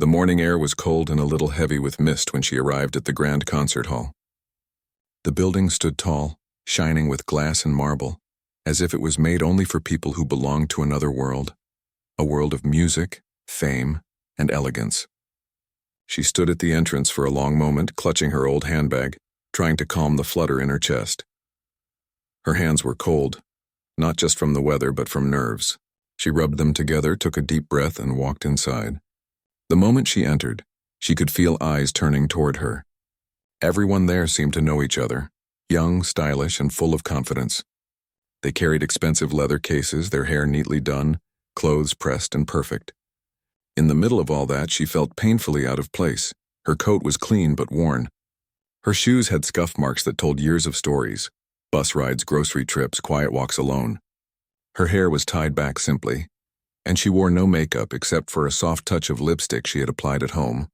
The morning air was cold and a little heavy with mist when she arrived at the grand concert hall. The building stood tall, shining with glass and marble, as if it was made only for people who belonged to another world, a world of music, fame, and elegance. She stood at the entrance for a long moment, clutching her old handbag, trying to calm the flutter in her chest. Her hands were cold, not just from the weather but from nerves. She rubbed them together, took a deep breath, and walked inside. The moment she entered, she could feel eyes turning toward her. Everyone there seemed to know each other, young, stylish, and full of confidence. They carried expensive leather cases, their hair neatly done, clothes pressed and perfect. In the middle of all that, she felt painfully out of place. Her coat was clean but worn. Her shoes had scuff marks that told years of stories: bus rides, grocery trips, quiet walks alone. Her hair was tied back simply, and she wore no makeup except for a soft touch of lipstick she had applied at home,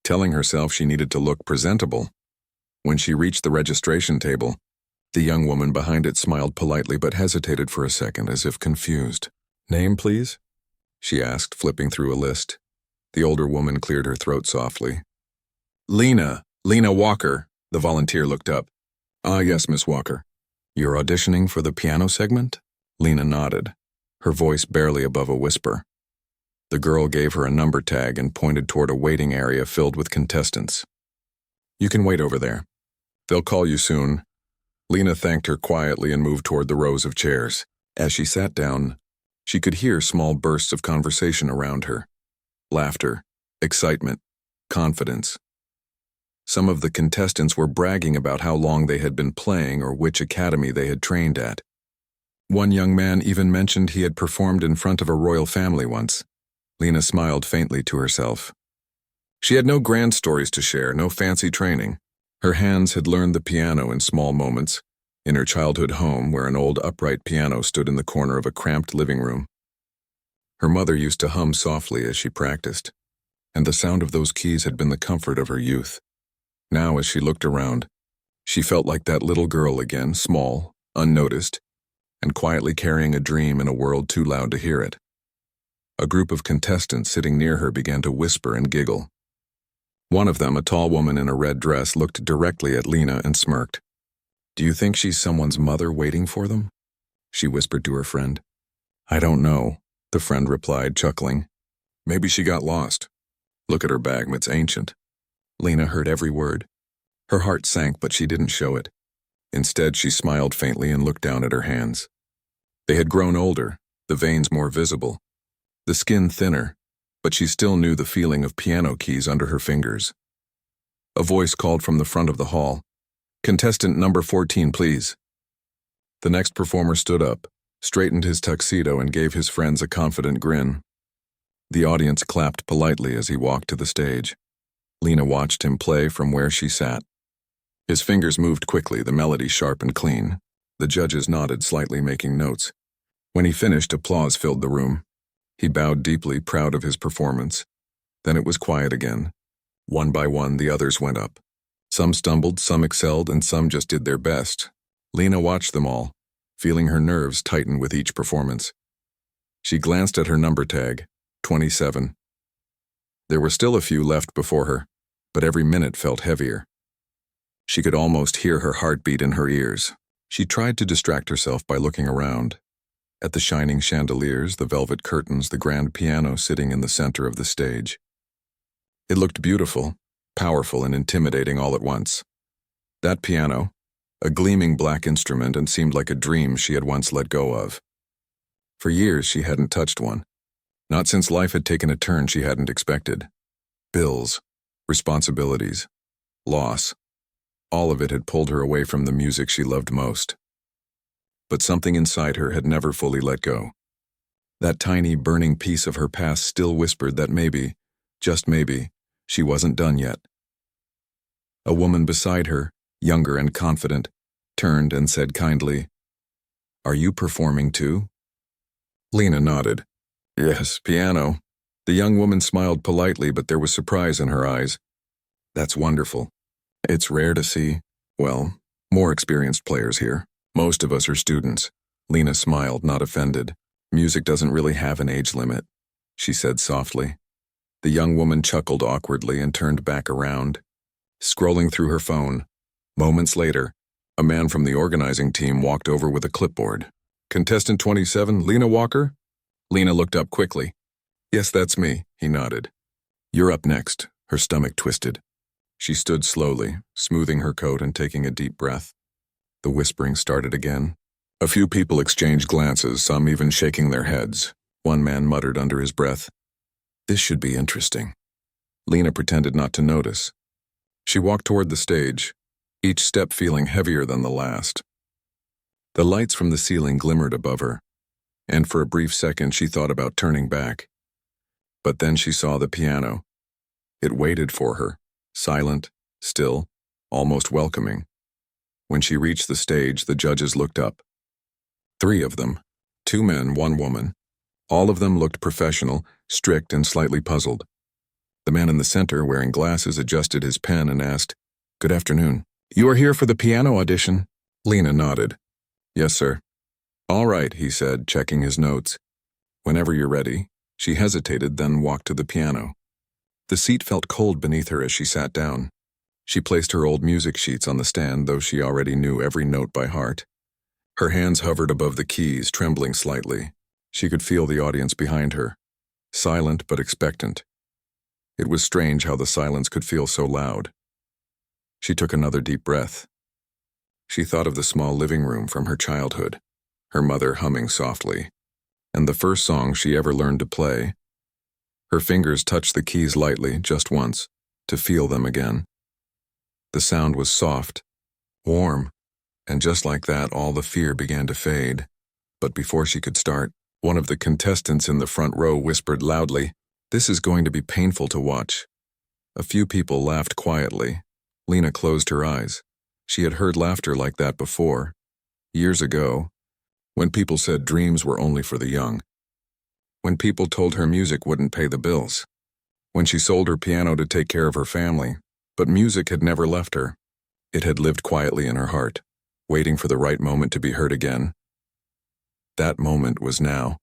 telling herself she needed to look presentable. When she reached the registration table, the young woman behind it smiled politely but hesitated for a second as if confused. "Name, please?" she asked, flipping through a list. The older woman cleared her throat softly. Lena Walker." The volunteer looked up. "Ah, yes, Miss Walker. You're auditioning for the piano segment?" Lena nodded, her voice barely above a whisper. The girl gave her a number tag and pointed toward a waiting area filled with contestants. "You can wait over there. They'll call you soon." Lena thanked her quietly and moved toward the rows of chairs. As she sat down, she could hear small bursts of conversation around her. Laughter, excitement, confidence. Some of the contestants were bragging about how long they had been playing or which academy they had trained at. One young man even mentioned he had performed in front of a royal family once. Lena smiled faintly to herself. She had no grand stories to share, no fancy training. Her hands had learned the piano in small moments, in her childhood home where an old upright piano stood in the corner of a cramped living room. Her mother used to hum softly as she practiced, and the sound of those keys had been the comfort of her youth. Now, as she looked around, she felt like that little girl again, small, unnoticed, and quietly carrying a dream in a world too loud to hear it. A group of contestants sitting near her began to whisper and giggle. One of them, a tall woman in a red dress, looked directly at Lena and smirked. "Do you think she's someone's mother waiting for them?" she whispered to her friend. "I don't know," the friend replied, chuckling. "Maybe she got lost. Look at her bag, it's ancient." Lena heard every word. Her heart sank, but she didn't show it. Instead, she smiled faintly and looked down at her hands. They had grown older, the veins more visible, the skin thinner, but she still knew the feeling of piano keys under her fingers. A voice called from the front of the hall, "Contestant number 14, please." The next performer stood up, straightened his tuxedo, and gave his friends a confident grin. The audience clapped politely as he walked to the stage. Lena watched him play from where she sat. His fingers moved quickly, the melody sharp and clean. The judges nodded slightly, making notes. When he finished, applause filled the room. He bowed deeply, proud of his performance. Then it was quiet again. One by one, the others went up. Some stumbled, some excelled, and some just did their best. Lena watched them all, feeling her nerves tighten with each performance. She glanced at her number tag, 27. There were still a few left before her, but every minute felt heavier. She could almost hear her heartbeat in her ears. She tried to distract herself by looking around, at the shining chandeliers, the velvet curtains, the grand piano sitting in the center of the stage. It looked beautiful, powerful, and intimidating all at once. That piano, a gleaming black instrument, and seemed like a dream she had once let go of. For years she hadn't touched one, not since life had taken a turn she hadn't expected. Bills, responsibilities, loss. All of it had pulled her away from the music she loved most. But something inside her had never fully let go. That tiny, burning piece of her past still whispered that maybe, just maybe, she wasn't done yet. A woman beside her, younger and confident, turned and said kindly, "Are you performing too?" Lena nodded. "Yes, piano." The young woman smiled politely, but there was surprise in her eyes. "That's wonderful. It's rare to see, well, more experienced players here. Most of us are students." Lena smiled, not offended. "Music doesn't really have an age limit," she said softly. The young woman chuckled awkwardly and turned back around, scrolling through her phone. Moments later, a man from the organizing team walked over with a clipboard. "Contestant 27, Lena Walker?" Lena looked up quickly. "Yes, that's me," he nodded. "You're up next." Her stomach twisted. She stood slowly, smoothing her coat and taking a deep breath. The whispering started again. A few people exchanged glances, some even shaking their heads. One man muttered under his breath, "This should be interesting." Lena pretended not to notice. She walked toward the stage, each step feeling heavier than the last. The lights from the ceiling glimmered above her, and for a brief second she thought about turning back. But then she saw the piano. It waited for her, silent, still, almost welcoming. When she reached the stage, the judges looked up. 3 of them, 2 men, 1 woman. All of them looked professional, strict, and slightly puzzled. The man in the center, wearing glasses, adjusted his pen and asked, "Good afternoon. You are here for the piano audition?" Lena nodded. "Yes, sir." "All right," he said, checking his notes. "Whenever you're ready." She hesitated, then walked to the piano. The seat felt cold beneath her as she sat down. She placed her old music sheets on the stand, though she already knew every note by heart. Her hands hovered above the keys, trembling slightly. She could feel the audience behind her, silent but expectant. It was strange how the silence could feel so loud. She took another deep breath. She thought of the small living room from her childhood, her mother humming softly, and the first song she ever learned to play. Her fingers touched the keys lightly, just once, to feel them again. The sound was soft, warm, and just like that, all the fear began to fade. But before she could start, one of the contestants in the front row whispered loudly, "This is going to be painful to watch." A few people laughed quietly. Lena closed her eyes. She had heard laughter like that before, years ago, when people said dreams were only for the young. When people told her music wouldn't pay the bills. When she sold her piano to take care of her family. But music had never left her. It had lived quietly in her heart, waiting for the right moment to be heard again. That moment was now.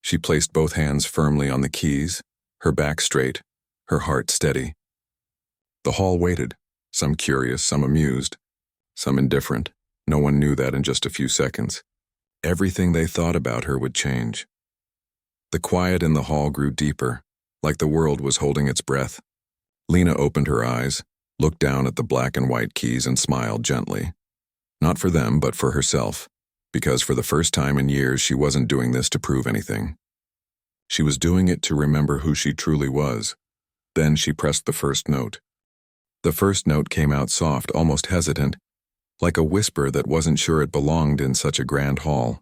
She placed both hands firmly on the keys, her back straight, her heart steady. The hall waited, some curious, some amused, some indifferent. No one knew that in just a few seconds. Everything they thought about her would change. The quiet in the hall grew deeper, like the world was holding its breath. Lena opened her eyes, looked down at the black and white keys and smiled gently. Not for them, but for herself, because for the first time in years she wasn't doing this to prove anything. She was doing it to remember who she truly was. Then she pressed the first note. The first note came out soft, almost hesitant, like a whisper that wasn't sure it belonged in such a grand hall.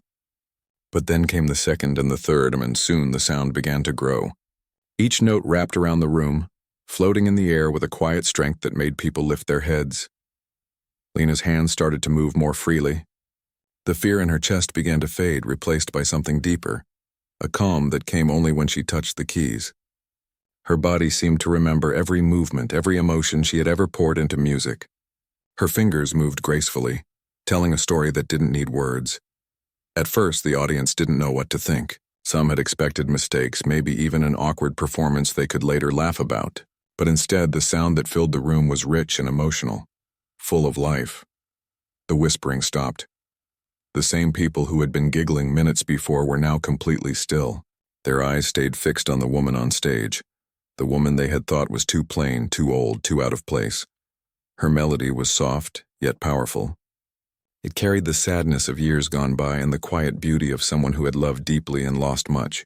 But then came the second and the third, and soon the sound began to grow. Each note wrapped around the room, floating in the air with a quiet strength that made people lift their heads. Lena's hands started to move more freely. The fear in her chest began to fade, replaced by something deeper, a calm that came only when she touched the keys. Her body seemed to remember every movement, every emotion she had ever poured into music. Her fingers moved gracefully, telling a story that didn't need words. At first, the audience didn't know what to think. Some had expected mistakes, maybe even an awkward performance they could later laugh about. But instead, the sound that filled the room was rich and emotional, full of life. The whispering stopped. The same people who had been giggling minutes before were now completely still. Their eyes stayed fixed on the woman on stage, the woman they had thought was too plain, too old, too out of place. Her melody was soft, yet powerful. It carried the sadness of years gone by and the quiet beauty of someone who had loved deeply and lost much.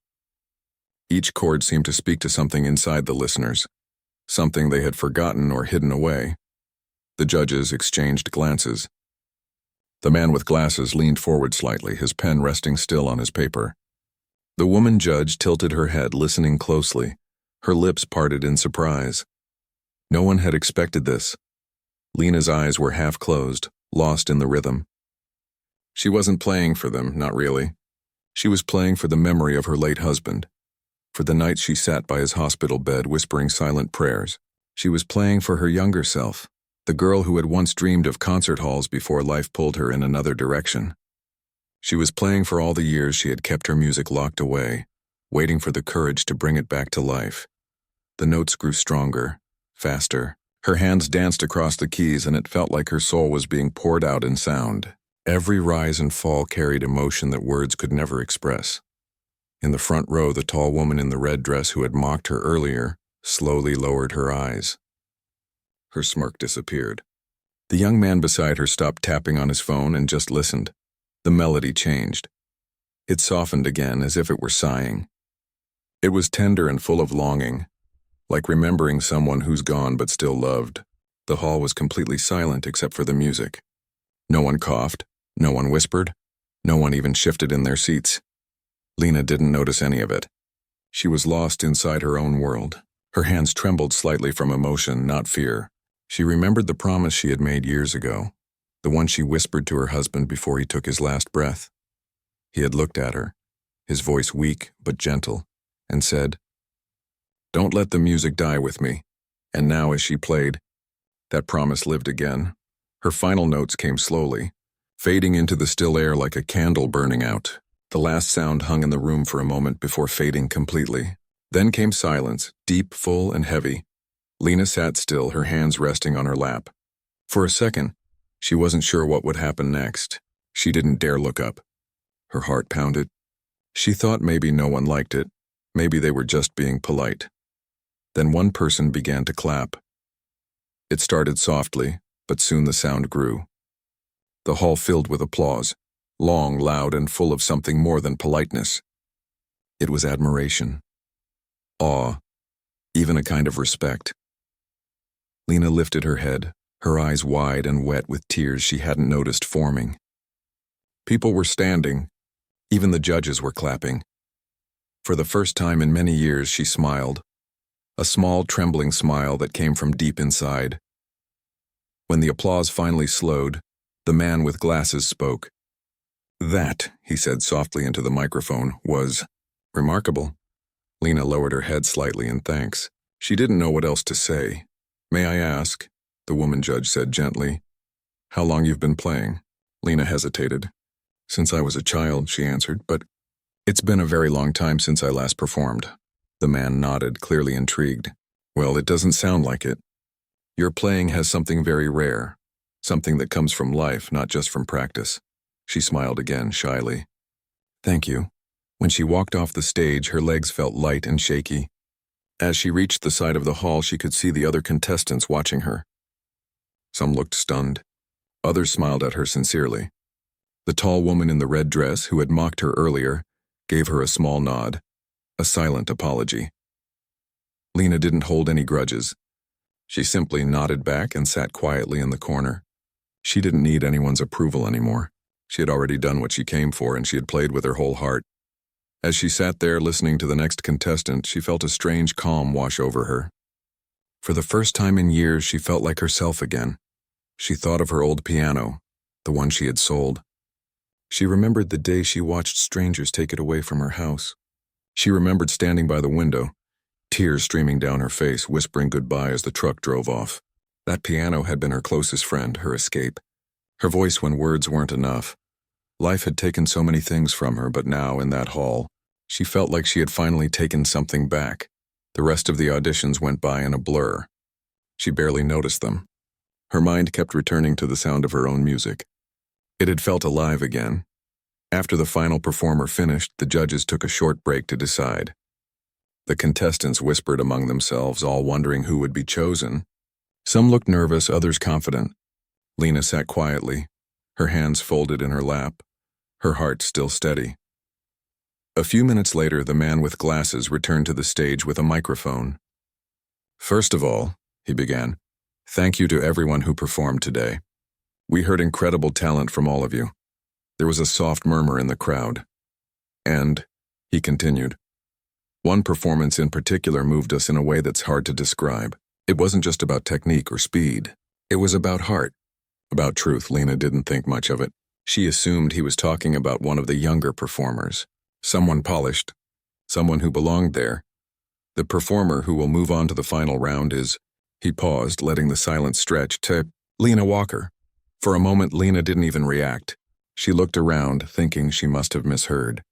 Each chord seemed to speak to something inside the listeners, something they had forgotten or hidden away. The judges exchanged glances. The man with glasses leaned forward slightly, his pen resting still on his paper. The woman judge tilted her head, listening closely, her lips parted in surprise. No one had expected this. Lena's eyes were half closed, lost in the rhythm. She wasn't playing for them, not really. She was playing for the memory of her late husband, for the nights she sat by his hospital bed whispering silent prayers. She was playing for her younger self, the girl who had once dreamed of concert halls before life pulled her in another direction. She was playing for all the years she had kept her music locked away, waiting for the courage to bring it back to life. The notes grew stronger, faster. Her hands danced across the keys, and it felt like her soul was being poured out in sound. Every rise and fall carried emotion that words could never express. In the front row, the tall woman in the red dress who had mocked her earlier slowly lowered her eyes. Her smirk disappeared. The young man beside her stopped tapping on his phone and just listened. The melody changed. It softened again, as if it were sighing. It was tender and full of longing, like remembering someone who's gone but still loved. The hall was completely silent except for the music. No one coughed, no one whispered, no one even shifted in their seats. Lena didn't notice any of it. She was lost inside her own world. Her hands trembled slightly from emotion, not fear. She remembered the promise she had made years ago, the one she whispered to her husband before he took his last breath. He had looked at her, his voice weak but gentle, and said, "Don't let the music die with me." And now, as she played, that promise lived again. Her final notes came slowly, fading into the still air like a candle burning out. The last sound hung in the room for a moment before fading completely. Then came silence, deep, full, and heavy. Lena sat still, her hands resting on her lap. For a second, she wasn't sure what would happen next. She didn't dare look up. Her heart pounded. She thought maybe no one liked it. Maybe they were just being polite. Then one person began to clap. It started softly, but soon the sound grew. The hall filled with applause, long, loud, and full of something more than politeness. It was admiration, awe, even a kind of respect. Lena lifted her head, her eyes wide and wet with tears she hadn't noticed forming. People were standing. Even the judges were clapping. For the first time in many years, she smiled. A small, trembling smile that came from deep inside. When the applause finally slowed, the man with glasses spoke. "That," he said softly into the microphone, "was remarkable." Lena lowered her head slightly in thanks. She didn't know what else to say. "May I ask," the woman judge said gently, "how long you've been playing?" Lena hesitated. "Since I was a child," she answered, "but it's been a very long time since I last performed." The man nodded, clearly intrigued. "Well, it doesn't sound like it. Your playing has something very rare, something that comes from life, not just from practice." She smiled again, shyly. "Thank you." When she walked off the stage, her legs felt light and shaky. As she reached the side of the hall, she could see the other contestants watching her. Some looked stunned. Others smiled at her sincerely. The tall woman in the red dress, who had mocked her earlier, gave her a small nod, a silent apology. Lena didn't hold any grudges. She simply nodded back and sat quietly in the corner. She didn't need anyone's approval anymore. She had already done what she came for, and she had played with her whole heart. As she sat there listening to the next contestant, she felt a strange calm wash over her. For the first time in years, she felt like herself again. She thought of her old piano, the one she had sold. She remembered the day she watched strangers take it away from her house. She remembered standing by the window, tears streaming down her face, whispering goodbye as the truck drove off. That piano had been her closest friend, her escape. Her voice when words weren't enough. Life had taken so many things from her, but now, in that hall, she felt like she had finally taken something back. The rest of the auditions went by in a blur. She barely noticed them. Her mind kept returning to the sound of her own music. It had felt alive again. After the final performer finished, the judges took a short break to decide. The contestants whispered among themselves, all wondering who would be chosen. Some looked nervous, others confident. Lena sat quietly, her hands folded in her lap, her heart still steady. A few minutes later, the man with glasses returned to the stage with a microphone. "First of all," he began, "thank you to everyone who performed today. We heard incredible talent from all of you." There was a soft murmur in the crowd. "And," he continued, "one performance in particular moved us in a way that's hard to describe. It wasn't just about technique or speed. It was about heart, about truth." Lena didn't think much of it. She assumed he was talking about one of the younger performers, someone polished, someone who belonged there. "The performer who will move on to the final round is," he paused, letting the silence stretch, "to Lena Walker." For a moment, Lena didn't even react. She looked around, thinking she must have misheard.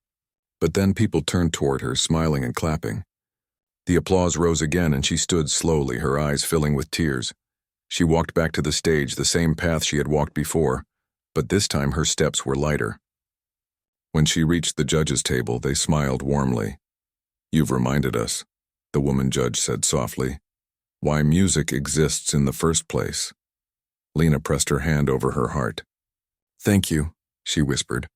But then people turned toward her, smiling and clapping. The applause rose again and she stood slowly, her eyes filling with tears. She walked back to the stage, the same path she had walked before, but this time her steps were lighter. When she reached the judges' table, they smiled warmly. "You've reminded us," the woman judge said softly, "why music exists in the first place." Lena pressed her hand over her heart. "Thank you," she whispered.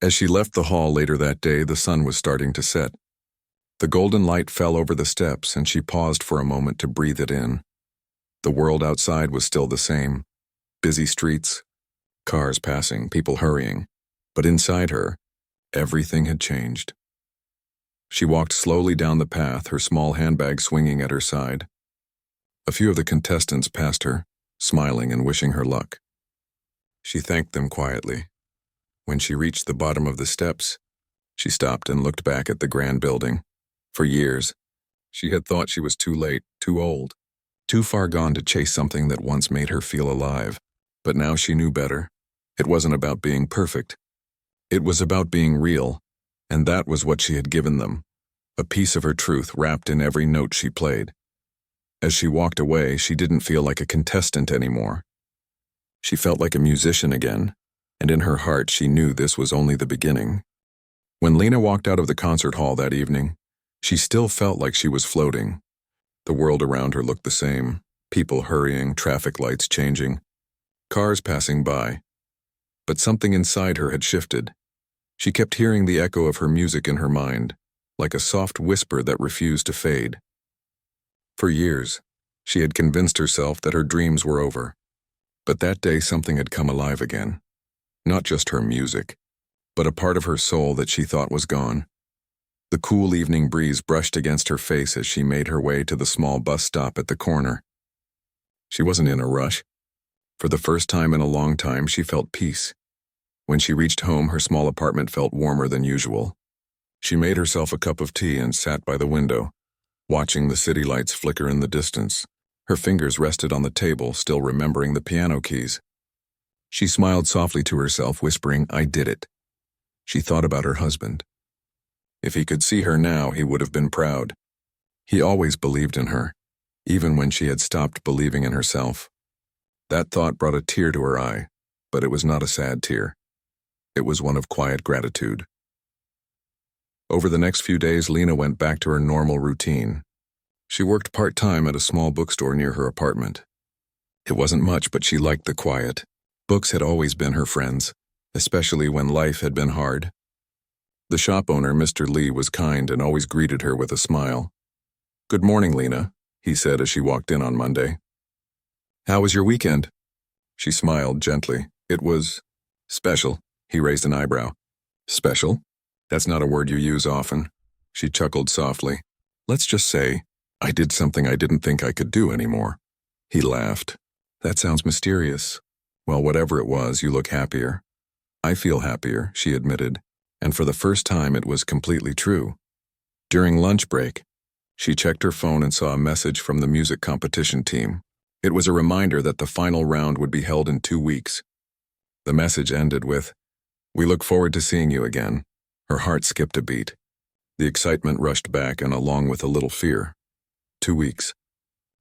As she left the hall later that day, the sun was starting to set. The golden light fell over the steps, and she paused for a moment to breathe it in. The world outside was still the same. Busy streets, cars passing, people hurrying. But inside her, everything had changed. She walked slowly down the path, her small handbag swinging at her side. A few of the contestants passed her, smiling and wishing her luck. She thanked them quietly. When she reached the bottom of the steps, she stopped and looked back at the grand building. For years, she had thought she was too late, too old, too far gone to chase something that once made her feel alive. But now she knew better. It wasn't about being perfect. It was about being real, and that was what she had given them, a piece of her truth wrapped in every note she played. As she walked away, she didn't feel like a contestant anymore. She felt like a musician again, and in her heart she knew this was only the beginning. When Lena walked out of the concert hall that evening, she still felt like she was floating. The world around her looked the same, people hurrying, traffic lights changing, cars passing by. But something inside her had shifted. She kept hearing the echo of her music in her mind, like a soft whisper that refused to fade. For years, she had convinced herself that her dreams were over. But that day something had come alive again. Not just her music, but a part of her soul that she thought was gone. The cool evening breeze brushed against her face as she made her way to the small bus stop at the corner. She wasn't in a rush. For the first time in a long time, she felt peace. When she reached home, her small apartment felt warmer than usual. She made herself a cup of tea and sat by the window, watching the city lights flicker in the distance. Her fingers rested on the table, still remembering the piano keys. She smiled softly to herself, whispering, "I did it." She thought about her husband. If he could see her now, he would have been proud. He always believed in her, even when she had stopped believing in herself. That thought brought a tear to her eye, but it was not a sad tear. It was one of quiet gratitude. Over the next few days, Lena went back to her normal routine. She worked part-time at a small bookstore near her apartment. It wasn't much, but she liked the quiet. Books had always been her friends, especially when life had been hard. The shop owner, Mr. Lee, was kind and always greeted her with a smile. "Good morning, Lena," he said as she walked in on Monday. "How was your weekend?" She smiled gently. "It was special." He raised an eyebrow. "Special? That's not a word you use often." She chuckled softly. "Let's just say, I did something I didn't think I could do anymore." He laughed. "That sounds mysterious." "Well, whatever it was, you look happier." "I feel happier," she admitted, and for the first time it was completely true. During lunch break, she checked her phone and saw a message from the music competition team. It was a reminder that the final round would be held in 2 weeks. The message ended with, "We look forward to seeing you again." Her heart skipped a beat. The excitement rushed back, and along with a little fear. 2 weeks.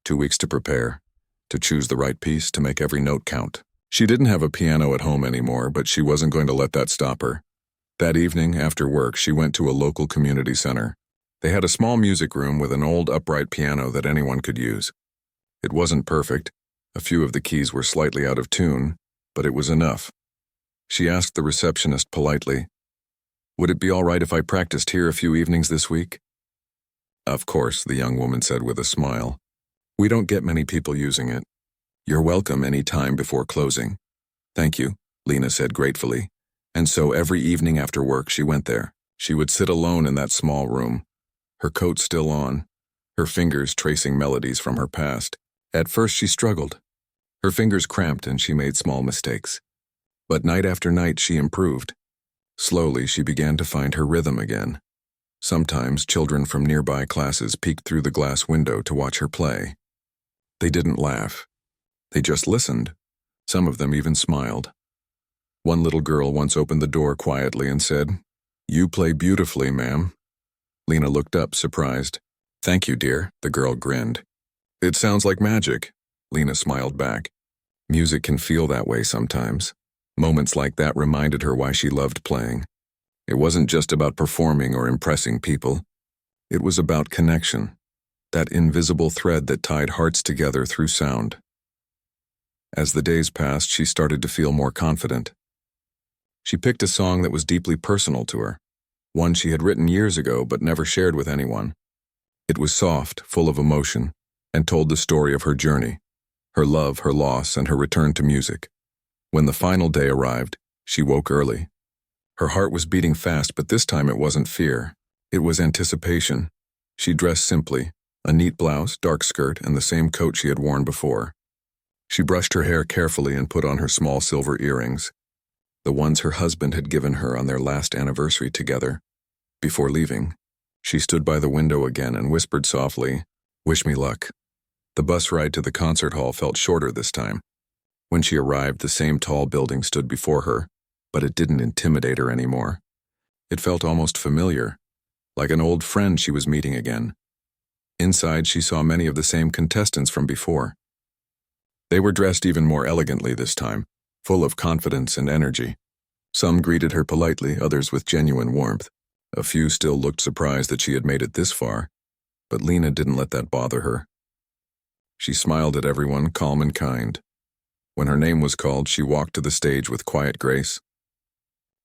2 weeks to prepare, to choose the right piece, to make every note count. She didn't have a piano at home anymore, but she wasn't going to let that stop her. That evening, after work, she went to a local community center. They had a small music room with an old upright piano that anyone could use. It wasn't perfect. A few of the keys were slightly out of tune, but it was enough. She asked the receptionist politely, "Would it be all right if I practiced here a few evenings this week?" "Of course," the young woman said with a smile. "We don't get many people using it. You're welcome any time before closing." "Thank you," Lena said gratefully. And so every evening after work she went there. She would sit alone in that small room, her coat still on, her fingers tracing melodies from her past. At first she struggled. Her fingers cramped and she made small mistakes. But night after night she improved. Slowly she began to find her rhythm again. Sometimes children from nearby classes peeked through the glass window to watch her play. They didn't laugh. They just listened. Some of them even smiled. One little girl once opened the door quietly and said, "You play beautifully, ma'am." Lena looked up, surprised. Thank you, dear, the girl grinned. It sounds like magic, Lena smiled back. Music can feel that way sometimes. Moments like that reminded her why she loved playing. It wasn't just about performing or impressing people. It was about connection, that invisible thread that tied hearts together through sound. As the days passed, she started to feel more confident. She picked a song that was deeply personal to her, one she had written years ago but never shared with anyone. It was soft, full of emotion, and told the story of her journey, her love, her loss, and her return to music. When the final day arrived, she woke early. Her heart was beating fast, but this time it wasn't fear. It was anticipation. She dressed simply, a neat blouse, dark skirt, and the same coat she had worn before. She brushed her hair carefully and put on her small silver earrings, the ones her husband had given her on their last anniversary together. Before leaving, she stood by the window again and whispered softly, "Wish me luck." The bus ride to the concert hall felt shorter this time. When she arrived, the same tall building stood before her, but it didn't intimidate her anymore. It felt almost familiar, like an old friend she was meeting again. Inside, she saw many of the same contestants from before. They were dressed even more elegantly this time, full of confidence and energy. Some greeted her politely, others with genuine warmth. A few still looked surprised that she had made it this far, but Lena didn't let that bother her. She smiled at everyone, calm and kind. When her name was called, she walked to the stage with quiet grace.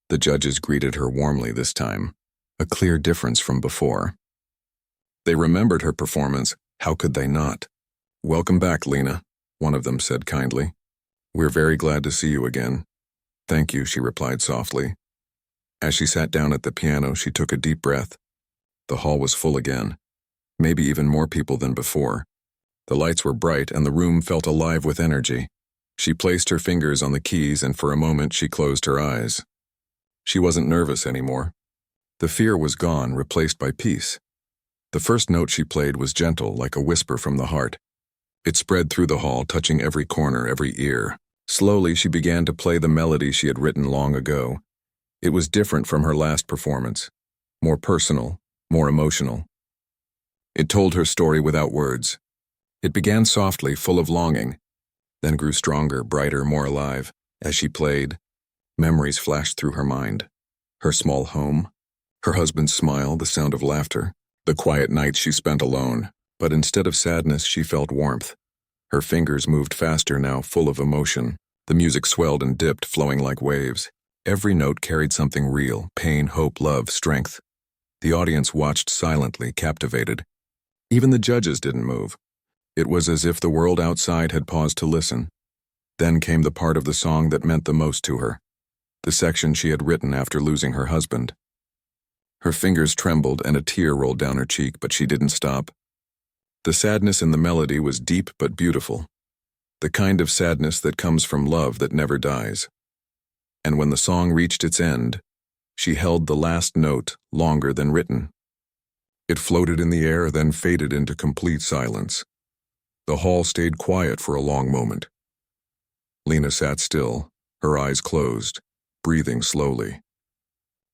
The judges greeted her warmly this time, a clear difference from before. They remembered her performance. How could they not? "Welcome back, Lena," one of them said kindly. "We're very glad to see you again." "Thank you," she replied softly. As she sat down at the piano, she took a deep breath. The hall was full again, maybe even more people than before. The lights were bright and the room felt alive with energy. She placed her fingers on the keys and for a moment she closed her eyes. She wasn't nervous anymore. The fear was gone, replaced by peace. The first note she played was gentle, like a whisper from the heart. It spread through the hall, touching every corner, every ear. Slowly, she began to play the melody she had written long ago. It was different from her last performance, more personal, more emotional. It told her story without words. It began softly, full of longing, then grew stronger, brighter, more alive. As she played, memories flashed through her mind. Her small home, her husband's smile, the sound of laughter, the quiet nights she spent alone. But instead of sadness, she felt warmth. Her fingers moved faster now, full of emotion. The music swelled and dipped, flowing like waves. Every note carried something real: pain, hope, love, strength. The audience watched silently, captivated. Even the judges didn't move. It was as if the world outside had paused to listen. Then came the part of the song that meant the most to her, the section she had written after losing her husband. Her fingers trembled and a tear rolled down her cheek, but she didn't stop. The sadness in the melody was deep but beautiful, the kind of sadness that comes from love that never dies. And when the song reached its end, she held the last note longer than written. It floated in the air, then faded into complete silence. The hall stayed quiet for a long moment. Lena sat still, her eyes closed, breathing slowly.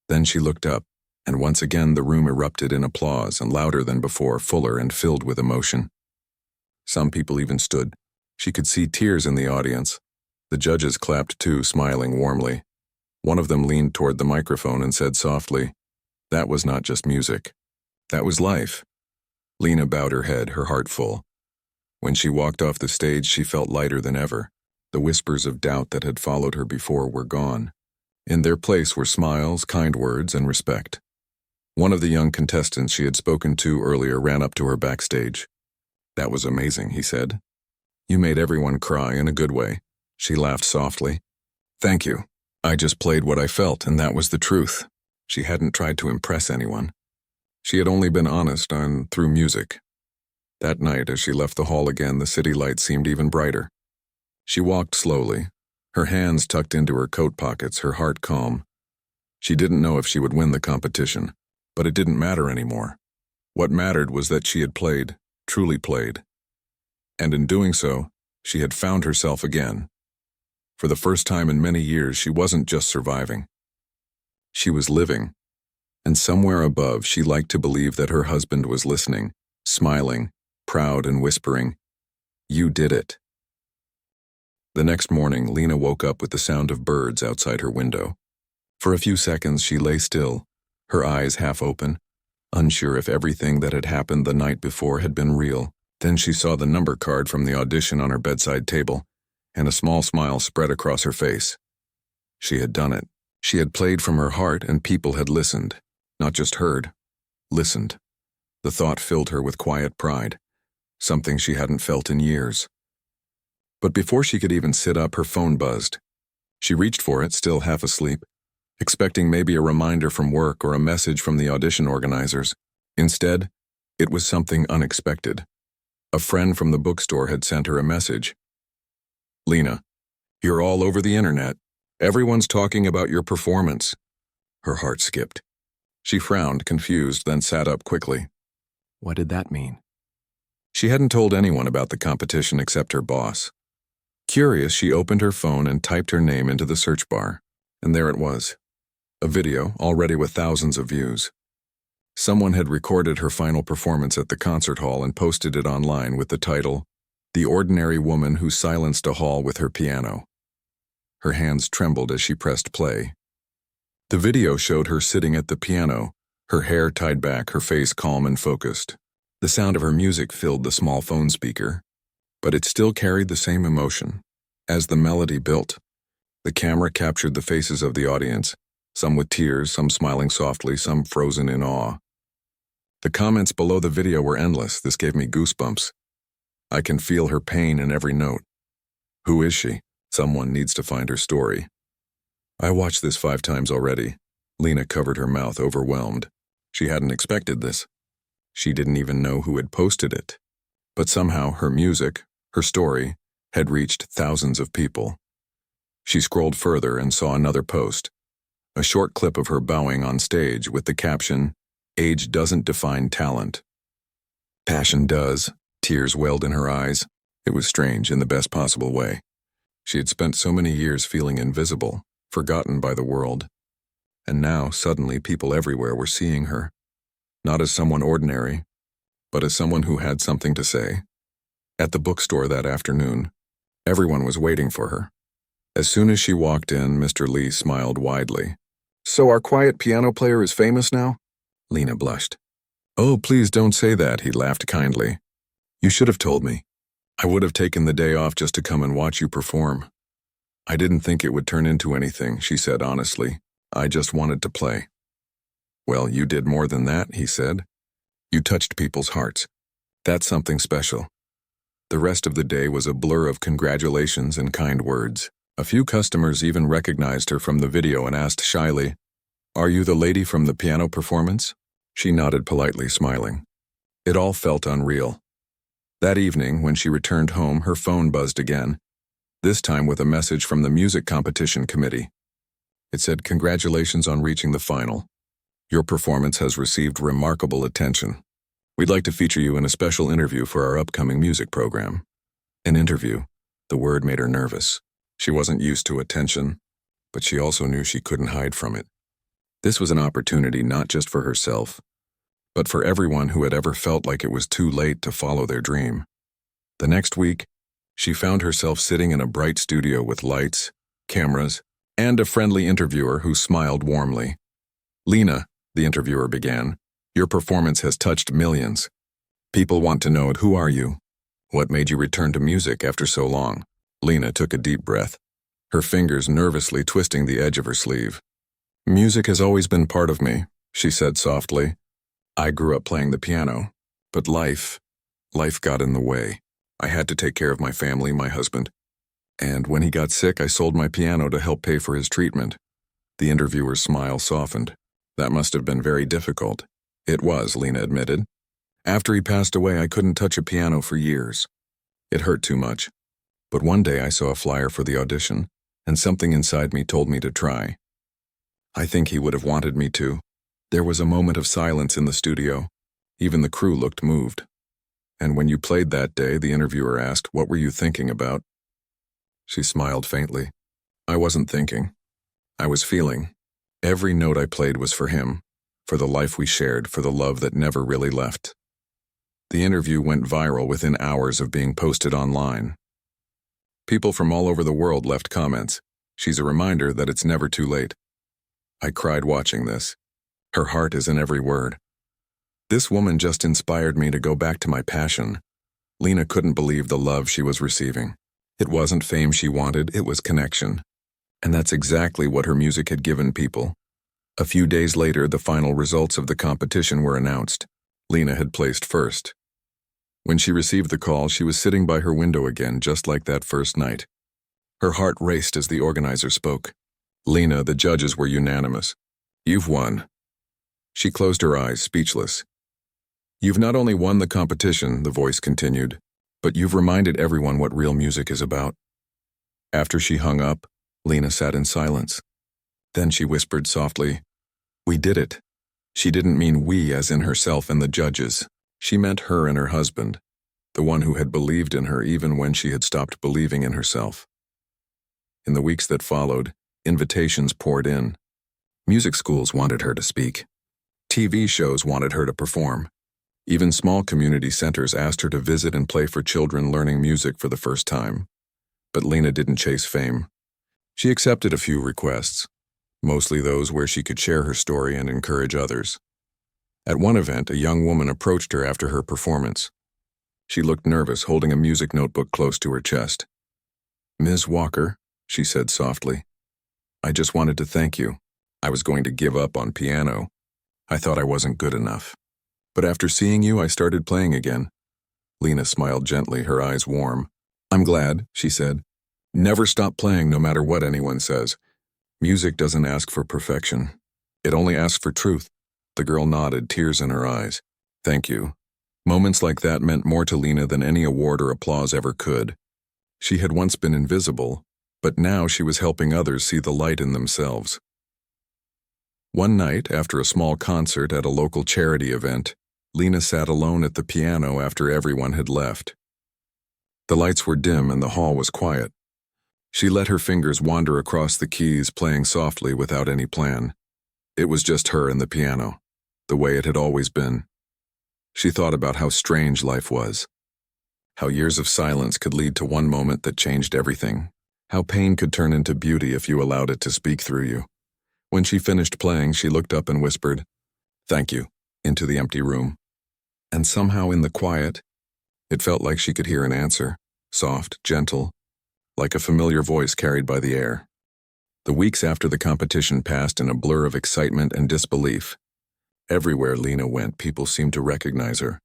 Then she looked up, and once again the room erupted in applause, and louder than before, fuller and filled with emotion. Some people even stood. She could see tears in the audience. The judges clapped too, smiling warmly. One of them leaned toward the microphone and said softly, "That was not just music. That was life." Lena bowed her head, her heart full. When she walked off the stage, she felt lighter than ever. The whispers of doubt that had followed her before were gone. In their place were smiles, kind words, and respect. One of the young contestants she had spoken to earlier ran up to her backstage. "That was amazing," he said. "You made everyone cry in a good way." She laughed softly. "Thank you. I just played what I felt, and that was the truth." She hadn't tried to impress anyone. She had only been honest through music. That night, as she left the hall again, the city lights seemed even brighter. She walked slowly, her hands tucked into her coat pockets, her heart calm. She didn't know if she would win the competition, but it didn't matter anymore. What mattered was that she had played, truly played. And in doing so, she had found herself again. For the first time in many years, she wasn't just surviving. She was living. And somewhere above, she liked to believe that her husband was listening, smiling, proud and whispering, "You did it." The next morning, Lena woke up with the sound of birds outside her window. For a few seconds, she lay still, her eyes half open, unsure if everything that had happened the night before had been real. Then she saw the number card from the audition on her bedside table, and a small smile spread across her face. She had done it. She had played from her heart, and people had listened. Not just heard, listened. The thought filled her with quiet pride, something she hadn't felt in years. But before she could even sit up, her phone buzzed. She reached for it, still half asleep, expecting maybe a reminder from work or a message from the audition organizers. Instead, it was something unexpected. A friend from the bookstore had sent her a message. "Lena, you're all over the internet. Everyone's talking about your performance." Her heart skipped. She frowned, confused, then sat up quickly. What did that mean? She hadn't told anyone about the competition except her boss. Curious, she opened her phone and typed her name into the search bar. And there it was. A video, already with thousands of views. Someone had recorded her final performance at the concert hall and posted it online with the title, "The Ordinary Woman Who Silenced a Hall with Her Piano." Her hands trembled as she pressed play. The video showed her sitting at the piano, her hair tied back, her face calm and focused. The sound of her music filled the small phone speaker, but it still carried the same emotion. As the melody built, the camera captured the faces of the audience, some with tears, some smiling softly, some frozen in awe. The comments below the video were endless. This gave me goosebumps. I can feel her pain in every note. Who is she? Someone needs to find her story. I watched this 5 times already. Lena covered her mouth, overwhelmed. She hadn't expected this. She didn't even know who had posted it. But somehow her music, her story, had reached thousands of people. She scrolled further and saw another post. A short clip of her bowing on stage with the caption, "Age doesn't define talent." Passion does. Tears welled in her eyes. It was strange in the best possible way. She had spent so many years feeling invisible, forgotten by the world. And now, suddenly, people everywhere were seeing her. Not as someone ordinary, but as someone who had something to say. At the bookstore that afternoon, everyone was waiting for her. As soon as she walked in, Mr. Lee smiled widely. "So our quiet piano player is famous now?" Lena blushed. "Oh, please don't say that," he laughed kindly. "You should have told me. I would have taken the day off just to come and watch you perform." "I didn't think it would turn into anything," she said honestly. "I just wanted to play." "Well, you did more than that," he said. "You touched people's hearts. That's something special." The rest of the day was a blur of congratulations and kind words. A few customers even recognized her from the video and asked shyly, "Are you the lady from the piano performance?" She nodded politely, smiling. It all felt unreal. That evening, when she returned home, her phone buzzed again, this time with a message from the music competition committee. It said, "Congratulations on reaching the final. Your performance has received remarkable attention. We'd like to feature you in a special interview for our upcoming music program." An interview. The word made her nervous. She wasn't used to attention, but she also knew she couldn't hide from it. This was an opportunity not just for herself, but for everyone who had ever felt like it was too late to follow their dream. The next week, she found herself sitting in a bright studio with lights, cameras, and a friendly interviewer who smiled warmly. "Lena," the interviewer began, "your performance has touched millions. People want to know, who are you? What made you return to music after so long?" Lena took a deep breath, her fingers nervously twisting the edge of her sleeve. "Music has always been part of me," she said softly. "I grew up playing the piano, but life got in the way. I had to take care of my family, my husband. And when he got sick, I sold my piano to help pay for his treatment." The interviewer's smile softened. "That must have been very difficult." "It was," Lena admitted. "After he passed away, I couldn't touch a piano for years. It hurt too much. But one day I saw a flyer for the audition, and something inside me told me to try. I think he would have wanted me to." There was a moment of silence in the studio. Even the crew looked moved. "And when you played that day," the interviewer asked, "what were you thinking about?" She smiled faintly. "I wasn't thinking. I was feeling. Every note I played was for him, for the life we shared, for the love that never really left." The interview went viral within hours of being posted online. People from all over the world left comments. She's a reminder that it's never too late. I cried watching this. Her heart is in every word. This woman just inspired me to go back to my passion. Lena couldn't believe the love she was receiving. It wasn't fame she wanted, it was connection. And that's exactly what her music had given people. A few days later, the final results of the competition were announced. Lena had placed first. When she received the call, she was sitting by her window again, just like that first night. Her heart raced as the organizer spoke. "Lena, the judges were unanimous. You've won." She closed her eyes, speechless. "You've not only won the competition," the voice continued, "but you've reminded everyone what real music is about." After she hung up, Lena sat in silence. Then she whispered softly, "We did it." She didn't mean we as in herself and the judges. She meant her and her husband, the one who had believed in her even when she had stopped believing in herself. In the weeks that followed, invitations poured in. Music schools wanted her to speak. TV shows wanted her to perform. Even small community centers asked her to visit and play for children learning music for the first time. But Lena didn't chase fame. She accepted a few requests, mostly those where she could share her story and encourage others. At one event, a young woman approached her after her performance. She looked nervous, holding a music notebook close to her chest. "Ms. Walker," she said softly, "I just wanted to thank you. I was going to give up on piano. I thought I wasn't good enough. But after seeing you, I started playing again." Lena smiled gently, her eyes warm. "I'm glad," she said. "Never stop playing no matter what anyone says. Music doesn't ask for perfection. It only asks for truth." The girl nodded, tears in her eyes. "Thank you." Moments like that meant more to Lena than any award or applause ever could. She had once been invisible, but now she was helping others see the light in themselves. One night, after a small concert at a local charity event, Lena sat alone at the piano after everyone had left. The lights were dim and the hall was quiet. She let her fingers wander across the keys, playing softly without any plan. It was just her and the piano, the way it had always been. She thought about how strange life was, how years of silence could lead to one moment that changed everything, how pain could turn into beauty if you allowed it to speak through you. When she finished playing, she looked up and whispered, "Thank you," into the empty room. And somehow in the quiet, it felt like she could hear an answer, soft, gentle, like a familiar voice carried by the air. The weeks after the competition passed in a blur of excitement and disbelief. Everywhere Lena went, people seemed to recognize her.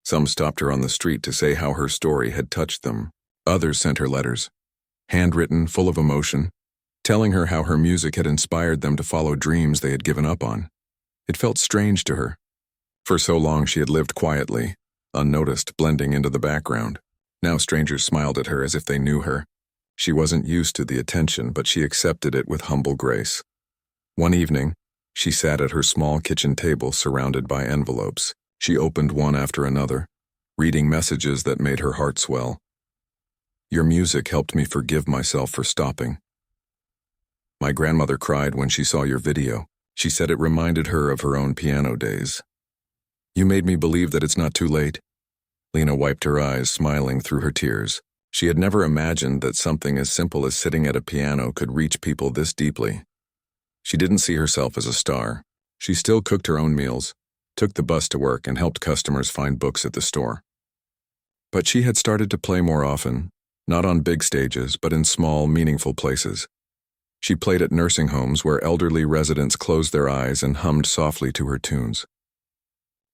Some stopped her on the street to say how her story had touched them. Others sent her letters, handwritten, full of emotion, telling her how her music had inspired them to follow dreams they had given up on. It felt strange to her. For so long she had lived quietly, unnoticed, blending into the background. Now strangers smiled at her as if they knew her. She wasn't used to the attention, but she accepted it with humble grace. One evening, she sat at her small kitchen table surrounded by envelopes. She opened one after another, reading messages that made her heart swell. "Your music helped me forgive myself for stopping. My grandmother cried when she saw your video. She said it reminded her of her own piano days. You made me believe that it's not too late." Lena wiped her eyes, smiling through her tears. She had never imagined that something as simple as sitting at a piano could reach people this deeply. She didn't see herself as a star. She still cooked her own meals, took the bus to work, and helped customers find books at the store. But she had started to play more often, not on big stages, but in small, meaningful places. She played at nursing homes where elderly residents closed their eyes and hummed softly to her tunes.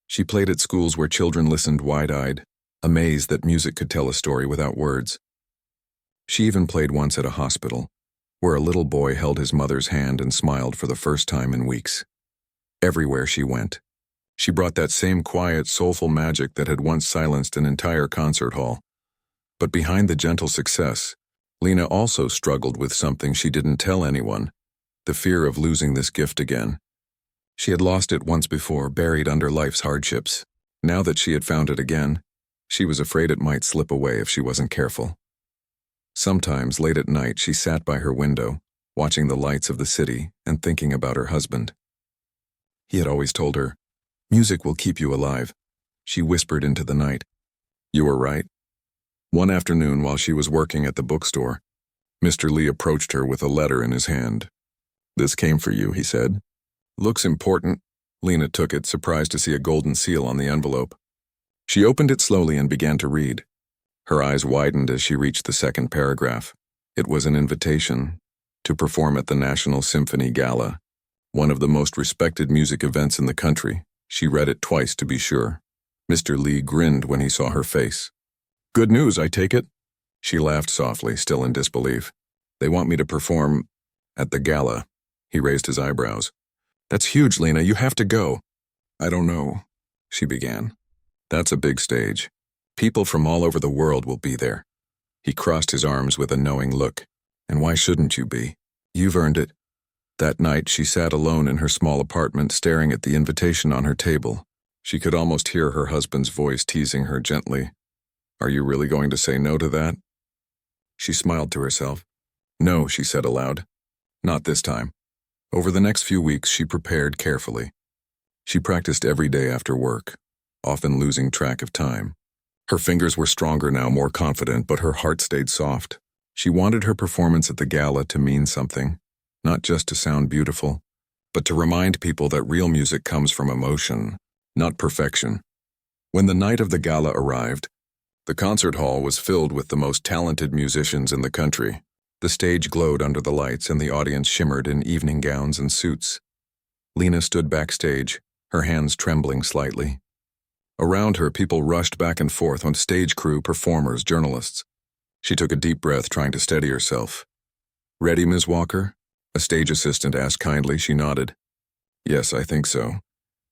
She played at schools where children listened wide-eyed, amazed that music could tell a story without words. She even played once at a hospital, where a little boy held his mother's hand and smiled for the first time in weeks. Everywhere she went, she brought that same quiet, soulful magic that had once silenced an entire concert hall. But behind the gentle success, Lena also struggled with something she didn't tell anyone, the fear of losing this gift again. She had lost it once before, buried under life's hardships. Now that she had found it again, she was afraid it might slip away if she wasn't careful. Sometimes, late at night, she sat by her window, watching the lights of the city and thinking about her husband. He had always told her, "Music will keep you alive. She whispered into the night. You were right. One afternoon while she was working at the bookstore, Mr. Lee approached her with a letter in his hand. This came for you, he said. Looks important. Lena took it, surprised to see a golden seal on the envelope. She opened it slowly and began to read. Her eyes widened as she reached the second paragraph. It was an invitation to perform at the National Symphony Gala, one of the most respected music events in the country. She read it twice to be sure. Mr. Lee grinned when he saw her face. Good news, I take it? She laughed softly, still in disbelief. They want me to perform at the gala. He raised his eyebrows. That's huge, Lena. You have to go. I don't know, she began. That's a big stage. People from all over the world will be there. He crossed his arms with a knowing look. And why shouldn't you be? You've earned it. That night, she sat alone in her small apartment, staring at the invitation on her table. She could almost hear her husband's voice teasing her gently. Are you really going to say no to that? She smiled to herself. No, she said aloud. Not this time. Over the next few weeks, she prepared carefully. She practiced every day after work, often losing track of time. Her fingers were stronger now, more confident, but her heart stayed soft. She wanted her performance at the gala to mean something, not just to sound beautiful, but to remind people that real music comes from emotion, not perfection. When the night of the gala arrived, the concert hall was filled with the most talented musicians in the country. The stage glowed under the lights and the audience shimmered in evening gowns and suits. Lena stood backstage, her hands trembling slightly. Around her, people rushed back and forth on stage crew, performers, journalists. She took a deep breath, trying to steady herself. Ready, Ms. Walker? A stage assistant asked kindly. She nodded. Yes, I think so.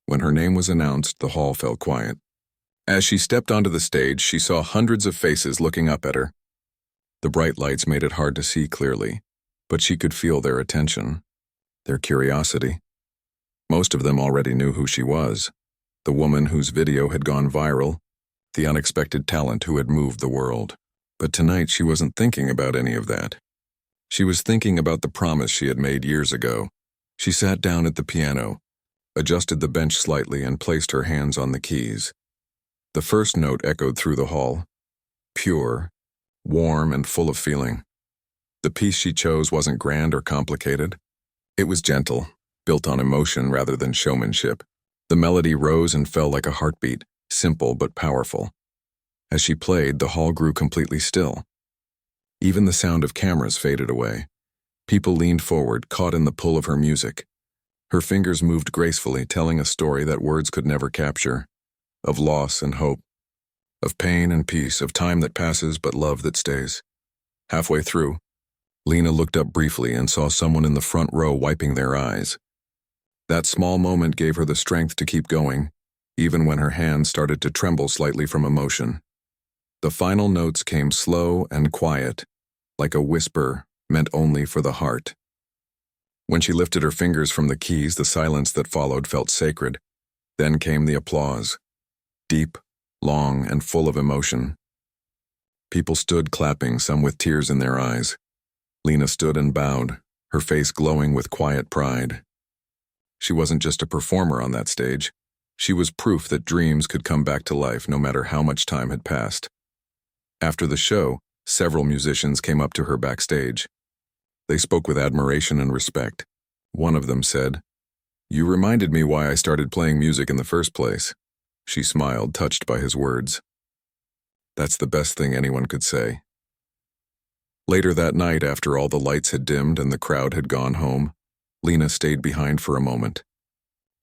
When her name was announced, the hall fell quiet. As she stepped onto the stage, she saw hundreds of faces looking up at her. The bright lights made it hard to see clearly, but she could feel their attention, their curiosity. Most of them already knew who she was, the woman whose video had gone viral, the unexpected talent who had moved the world. But tonight she wasn't thinking about any of that. She was thinking about the promise she had made years ago. She sat down at the piano, adjusted the bench slightly, and placed her hands on the keys. The first note echoed through the hall, pure, warm, and full of feeling. The piece she chose wasn't grand or complicated. It was gentle, built on emotion rather than showmanship. The melody rose and fell like a heartbeat, simple but powerful. As she played, the hall grew completely still. Even the sound of cameras faded away. People leaned forward, caught in the pull of her music. Her fingers moved gracefully, telling a story that words could never capture, of loss and hope, of pain and peace, of time that passes but love that stays. Halfway through, Lena looked up briefly and saw someone in the front row wiping their eyes. That small moment gave her the strength to keep going, even when her hands started to tremble slightly from emotion. The final notes came slow and quiet, like a whisper meant only for the heart. When she lifted her fingers from the keys, the silence that followed felt sacred. Then came the applause, deep, long, and full of emotion. People stood clapping, some with tears in their eyes. Lena stood and bowed, her face glowing with quiet pride. She wasn't just a performer on that stage. She was proof that dreams could come back to life no matter how much time had passed. After the show, several musicians came up to her backstage. They spoke with admiration and respect. One of them said, "You reminded me why I started playing music in the first place." She smiled, touched by his words. That's the best thing anyone could say. Later that night, after all the lights had dimmed and the crowd had gone home, Lena stayed behind for a moment.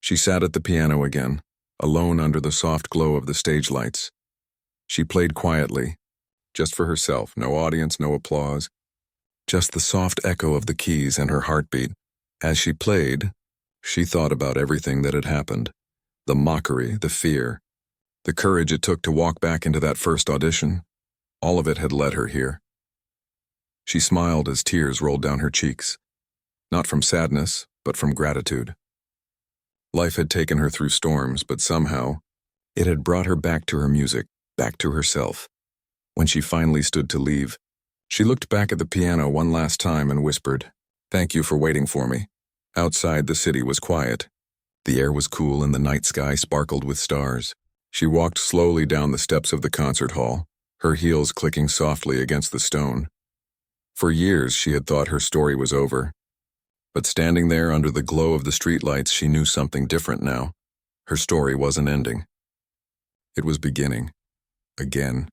She sat at the piano again, alone under the soft glow of the stage lights. She played quietly, just for herself, no audience, no applause, just the soft echo of the keys and her heartbeat. As she played, she thought about everything that had happened, the mockery, the fear, the courage it took to walk back into that first audition. All of it had led her here. She smiled as tears rolled down her cheeks, not from sadness, but from gratitude. Life had taken her through storms, but somehow, it had brought her back to her music, back to herself. When she finally stood to leave, she looked back at the piano one last time and whispered, "Thank you for waiting for me." Outside, the city was quiet. The air was cool and the night sky sparkled with stars. She walked slowly down the steps of the concert hall, her heels clicking softly against the stone. For years she had thought her story was over. But standing there under the glow of the streetlights, she knew something different now. Her story wasn't ending. It was beginning. Again.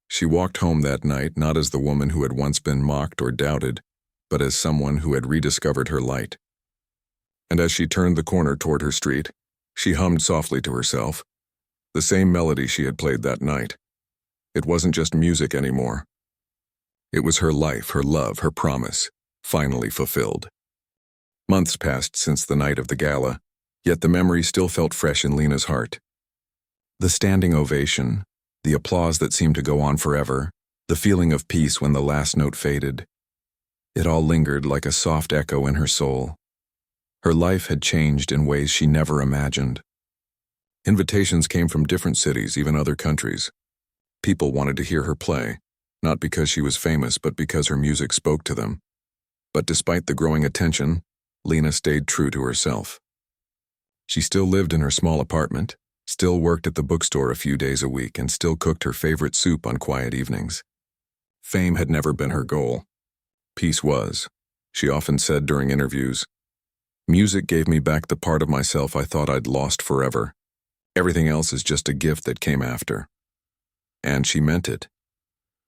She walked home that night not as the woman who had once been mocked or doubted, but as someone who had rediscovered her light. And as she turned the corner toward her street, she hummed softly to herself, the same melody she had played that night. It wasn't just music anymore. It was her life, her love, her promise, finally fulfilled. Months passed since the night of the gala, yet the memory still felt fresh in Lena's heart. The standing ovation, the applause that seemed to go on forever, the feeling of peace when the last note faded. It all lingered like a soft echo in her soul. Her life had changed in ways she never imagined. Invitations came from different cities, even other countries. People wanted to hear her play, not because she was famous, but because her music spoke to them. But despite the growing attention, Lena stayed true to herself. She still lived in her small apartment, still worked at the bookstore a few days a week, and still cooked her favorite soup on quiet evenings. Fame had never been her goal. Peace was. She often said during interviews, "Music gave me back the part of myself I thought I'd lost forever. Everything else is just a gift that came after." And she meant it.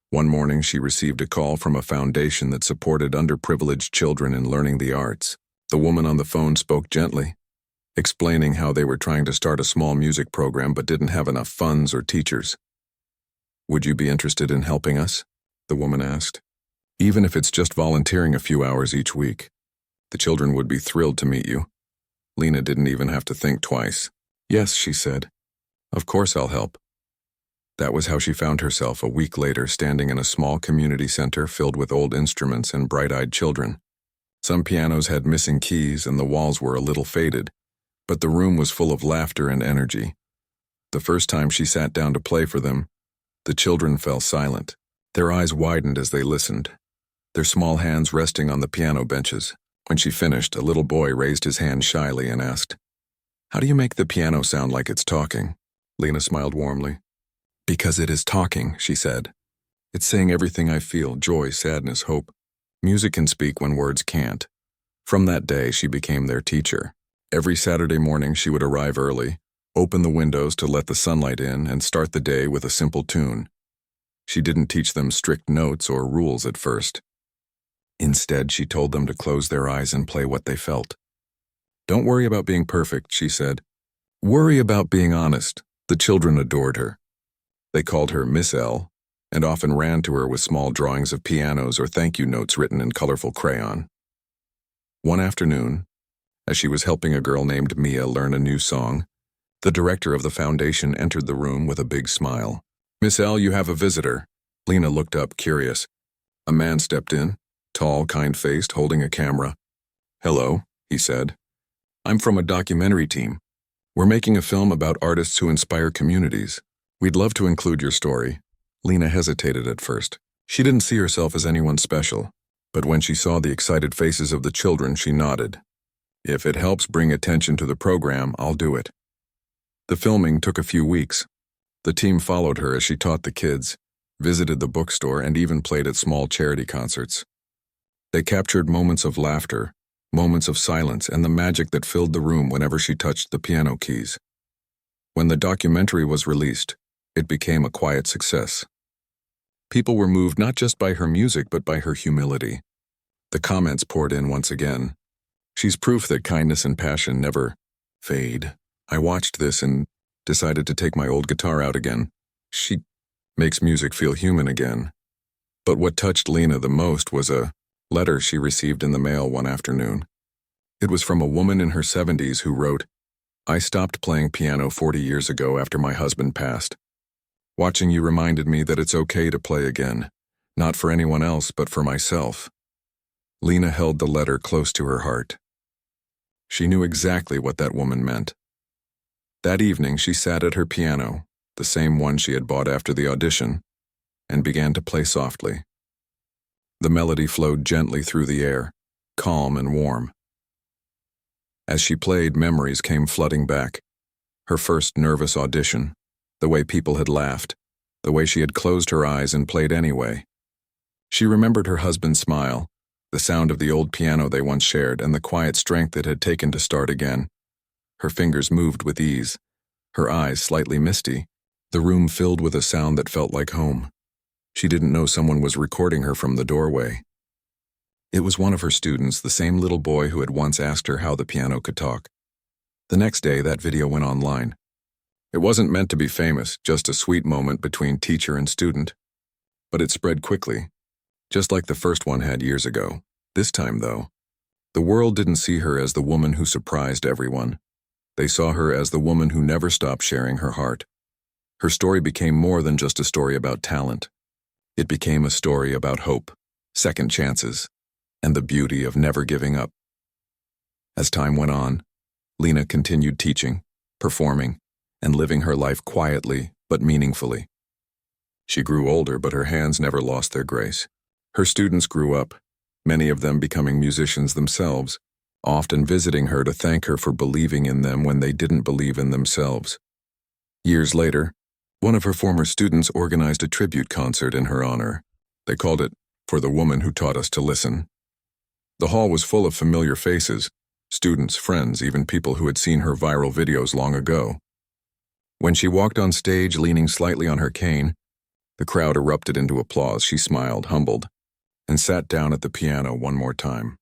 One morning she received a call from a foundation that supported underprivileged children in learning the arts. The woman on the phone spoke gently, explaining how they were trying to start a small music program but didn't have enough funds or teachers. "Would you be interested in helping us?" the woman asked. "Even if it's just volunteering a few hours each week. The children would be thrilled to meet you." Lena didn't even have to think twice. "Yes," she said. "Of course I'll help." That was how she found herself a week later standing in a small community center filled with old instruments and bright-eyed children. Some pianos had missing keys and the walls were a little faded, but the room was full of laughter and energy. The first time she sat down to play for them, the children fell silent. Their eyes widened as they listened, their small hands resting on the piano benches. When she finished, a little boy raised his hand shyly and asked, "How do you make the piano sound like it's talking?" Lena smiled warmly. "Because it is talking," she said. "It's saying everything I feel, joy, sadness, hope. Music can speak when words can't." From that day, she became their teacher. Every Saturday morning, she would arrive early, open the windows to let the sunlight in, and start the day with a simple tune. She didn't teach them strict notes or rules at first. Instead, she told them to close their eyes and play what they felt. "Don't worry about being perfect," she said. "Worry about being honest." The children adored her. They called her Miss L, and often ran to her with small drawings of pianos or thank you notes written in colorful crayon. One afternoon, as she was helping a girl named Mia learn a new song, the director of the foundation entered the room with a big smile. "Miss L, you have a visitor." Lena looked up, curious. A man stepped in, tall, kind-faced, holding a camera. "Hello," he said. "I'm from a documentary team. We're making a film about artists who inspire communities. We'd love to include your story." Lena hesitated at first. She didn't see herself as anyone special, but when she saw the excited faces of the children, she nodded. "If it helps bring attention to the program, I'll do it." The filming took a few weeks. The team followed her as she taught the kids, visited the bookstore, and even played at small charity concerts. They captured moments of laughter, moments of silence, and the magic that filled the room whenever she touched the piano keys. When the documentary was released, it became a quiet success. People were moved not just by her music but by her humility. The comments poured in once again. "She's proof that kindness and passion never fade. I watched this and decided to take my old guitar out again. She makes music feel human again." But what touched Lena the most was a letter she received in the mail one afternoon. It was from a woman in her 70s who wrote, "I stopped playing piano 40 years ago after my husband passed. Watching you reminded me that it's okay to play again, not for anyone else but for myself." Lena held the letter close to her heart. She knew exactly what that woman meant. That evening she sat at her piano, the same one she had bought after the audition, and began to play softly. The melody flowed gently through the air, calm and warm. As she played, memories came flooding back. Her first nervous audition, the way people had laughed, the way she had closed her eyes and played anyway. She remembered her husband's smile, the sound of the old piano they once shared, and the quiet strength it had taken to start again. Her fingers moved with ease, her eyes slightly misty, the room filled with a sound that felt like home. She didn't know someone was recording her from the doorway. It was one of her students, the same little boy who had once asked her how the piano could talk. The next day, that video went online. It wasn't meant to be famous, just a sweet moment between teacher and student. But it spread quickly, just like the first one had years ago. This time, though, the world didn't see her as the woman who surprised everyone. They saw her as the woman who never stopped sharing her heart. Her story became more than just a story about talent. It became a story about hope, second chances, and the beauty of never giving up. As time went on, Lena continued teaching, performing, and living her life quietly but meaningfully. She grew older, but her hands never lost their grace. Her students grew up, many of them becoming musicians themselves, often visiting her to thank her for believing in them when they didn't believe in themselves. Years later, one of her former students organized a tribute concert in her honor. They called it "For the Woman Who Taught Us to Listen." The hall was full of familiar faces, students, friends, even people who had seen her viral videos long ago. When she walked on stage leaning slightly on her cane, the crowd erupted into applause. She smiled, humbled, and sat down at the piano one more time.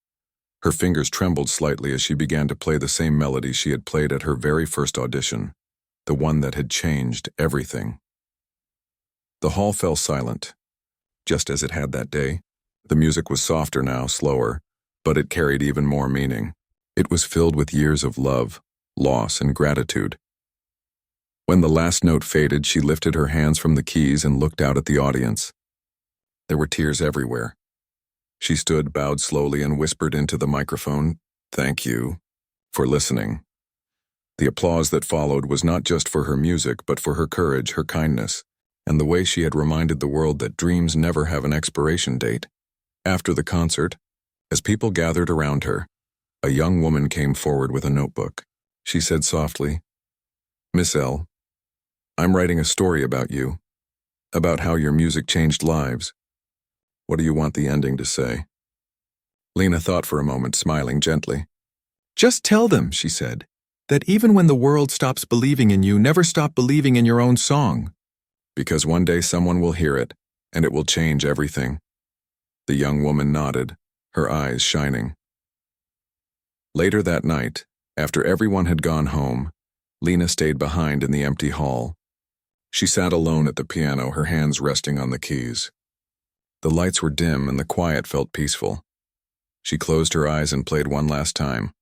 Her fingers trembled slightly as she began to play the same melody she had played at her very first audition, the one that had changed everything. The hall fell silent, just as it had that day. The music was softer now, slower, but it carried even more meaning. It was filled with years of love, loss, and gratitude. When the last note faded, she lifted her hands from the keys and looked out at the audience. There were tears everywhere. She stood, bowed slowly, and whispered into the microphone, "Thank you for listening." The applause that followed was not just for her music, but for her courage, her kindness, and the way she had reminded the world that dreams never have an expiration date. After the concert, as people gathered around her, a young woman came forward with a notebook. She said softly, "Miss L, I'm writing a story about you, about how your music changed lives. What do you want the ending to say?" Lena thought for a moment, smiling gently. "Just tell them," she said, "that even when the world stops believing in you, never stop believing in your own song. Because one day someone will hear it, and it will change everything." The young woman nodded, her eyes shining. Later that night, after everyone had gone home, Lena stayed behind in the empty hall. She sat alone at the piano, her hands resting on the keys. The lights were dim and the quiet felt peaceful. She closed her eyes and played one last time,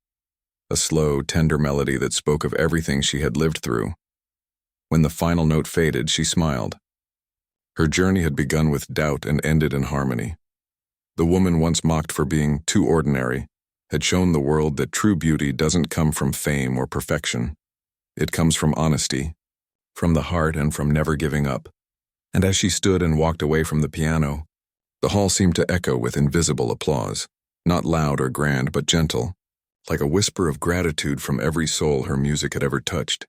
a slow, tender melody that spoke of everything she had lived through. When the final note faded, she smiled. Her journey had begun with doubt and ended in harmony. The woman once mocked for being too ordinary had shown the world that true beauty doesn't come from fame or perfection. It comes from honesty, from the heart, and from never giving up. And as she stood and walked away from the piano, the hall seemed to echo with invisible applause, not loud or grand, but gentle, like a whisper of gratitude from every soul her music had ever touched.